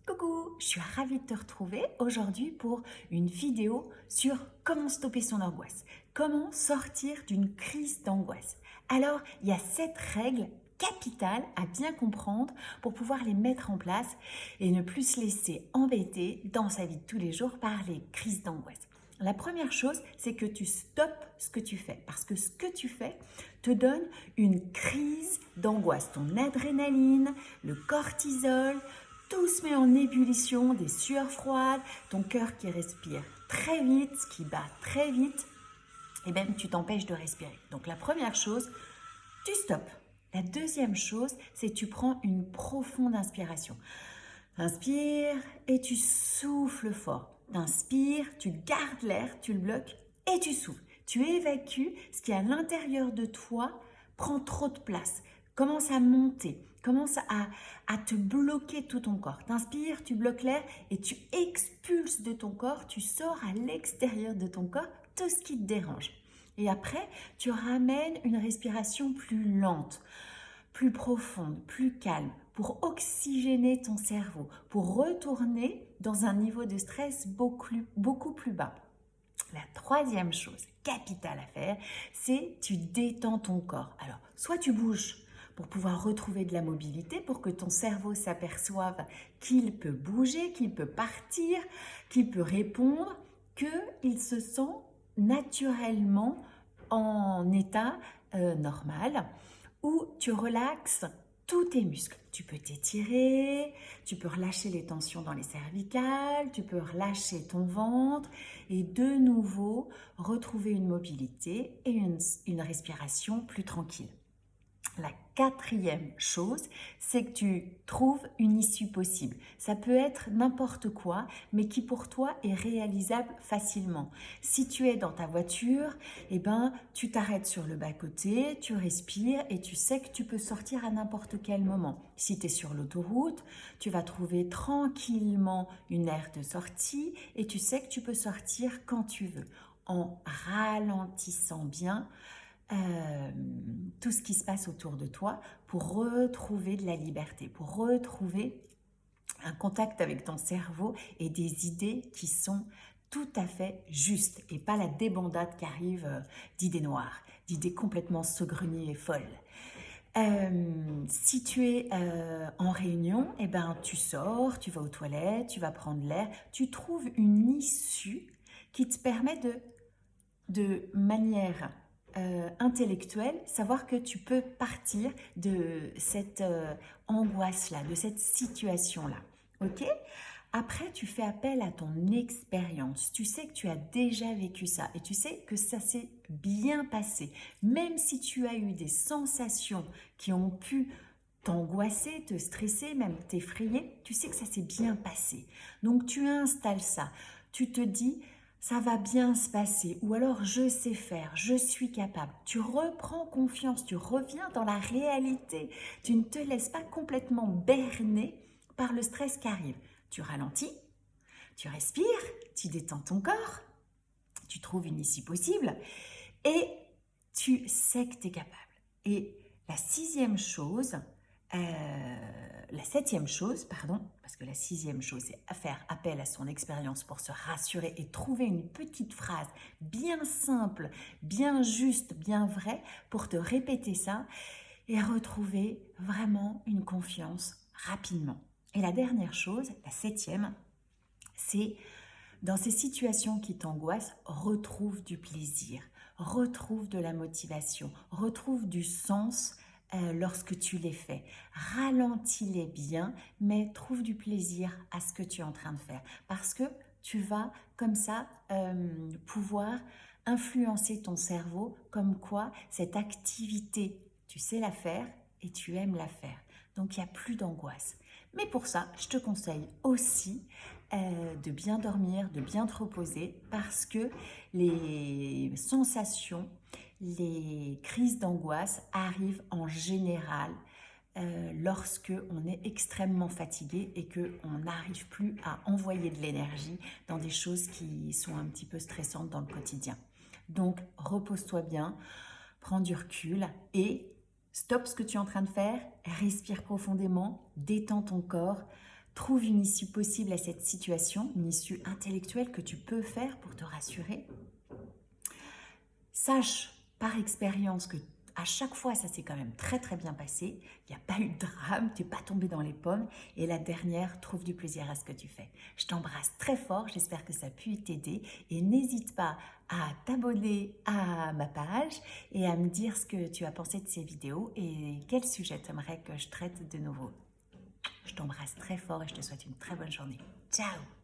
Coucou, je suis ravie de te retrouver aujourd'hui pour une vidéo sur comment stopper son angoisse, comment sortir d'une crise d'angoisse. Alors, il y a 7 règles capitales à bien comprendre pour pouvoir les mettre en place et ne plus se laisser embêter dans sa vie de tous les jours par les crises d'angoisse. La première chose, c'est que tu stoppes ce que tu fais parce que ce que tu fais te donne une crise d'angoisse. Ton adrénaline, le cortisol, tout se met en ébullition, des sueurs froides, ton cœur qui respire très vite, qui bat très vite, et même tu t'empêches de respirer. Donc la première chose, tu stoppes. La deuxième chose, c'est que tu prends une profonde inspiration. Inspire et tu souffles fort. Inspire, tu gardes l'air, tu le bloques et tu souffles. Tu évacues ce qui à l'intérieur de toi prend trop de place. Commence à monter, commence à te bloquer tout ton corps. T'inspires, tu bloques l'air et tu expulses de ton corps, tu sors à l'extérieur de ton corps tout ce qui te dérange. Et après, tu ramènes une respiration plus lente, plus profonde, plus calme, pour oxygéner ton cerveau, pour retourner dans un niveau de stress beaucoup plus bas. La troisième chose capitale à faire, c'est tu détends ton corps. Alors, soit tu bouges pour pouvoir retrouver de la mobilité, pour que ton cerveau s'aperçoive qu'il peut bouger, qu'il peut partir, qu'il peut répondre, qu'il se sent naturellement en état normal, où tu relaxes tous tes muscles. Tu peux t'étirer, tu peux relâcher les tensions dans les cervicales, tu peux relâcher ton ventre et de nouveau retrouver une mobilité et une respiration plus tranquille. La quatrième chose, c'est que tu trouves une issue possible. Ça peut être n'importe quoi, mais qui pour toi est réalisable facilement. Si tu es dans ta voiture, tu t'arrêtes sur le bas-côté, tu respires et tu sais que tu peux sortir à n'importe quel moment. Si tu es sur l'autoroute, tu vas trouver tranquillement une aire de sortie et tu sais que tu peux sortir quand tu veux, en ralentissant bien tout ce qui se passe autour de toi pour retrouver de la liberté, pour retrouver un contact avec ton cerveau et des idées qui sont tout à fait justes et pas la débandade qui arrive d'idées noires, d'idées complètement saugrenues et folles. Si tu es en réunion, tu sors, tu vas aux toilettes, tu vas prendre l'air, tu trouves une issue qui te permet de manière intellectuelle, savoir que tu peux partir de cette angoisse-là, de cette situation-là. Ok ? Après, tu fais appel à ton expérience. Tu sais que tu as déjà vécu ça et tu sais que ça s'est bien passé. Même si tu as eu des sensations qui ont pu t'angoisser, te stresser, même t'effrayer, tu sais que ça s'est bien passé. Donc tu installes ça. Tu te dis, ça va bien se passer, ou alors je sais faire, je suis capable. Tu reprends confiance, tu reviens dans la réalité. Tu ne te laisses pas complètement berner par le stress qui arrive. Tu ralentis, tu respires, tu détends ton corps, tu trouves une issue possible et tu sais que tu es capable. Et la septième chose, parce que la sixième chose, c'est faire appel à son expérience pour se rassurer et trouver une petite phrase bien simple, bien juste, bien vraie pour te répéter ça et retrouver vraiment une confiance rapidement. Et la dernière chose, la septième, c'est dans ces situations qui t'angoissent, retrouve du plaisir, retrouve de la motivation, retrouve du sens lorsque tu les fais. Ralentis-les bien, mais trouve du plaisir à ce que tu es en train de faire. Parce que tu vas comme ça pouvoir influencer ton cerveau comme quoi cette activité, tu sais la faire et tu aimes la faire. Donc il n'y a plus d'angoisse. Mais pour ça, je te conseille aussi de bien dormir, de bien te reposer parce que les sensations, les crises d'angoisse arrivent en général lorsque on est extrêmement fatigué et qu'on n'arrive plus à envoyer de l'énergie dans des choses qui sont un petit peu stressantes dans le quotidien. Donc, repose-toi bien, prends du recul et stoppe ce que tu es en train de faire, respire profondément, détends ton corps, Trouve une issue possible à cette situation, une issue intellectuelle que tu peux faire pour te rassurer. Sache par expérience que à chaque fois, ça s'est quand même très très bien passé. Il n'y a pas eu de drame, tu n'es pas tombé dans les pommes. Et la dernière, trouve du plaisir à ce que tu fais. Je t'embrasse très fort, j'espère que ça a pu t'aider. Et n'hésite pas à t'abonner à ma page et à me dire ce que tu as pensé de ces vidéos et quel sujet tu aimerais que je traite de nouveau. Je t'embrasse très fort et je te souhaite une très bonne journée. Ciao!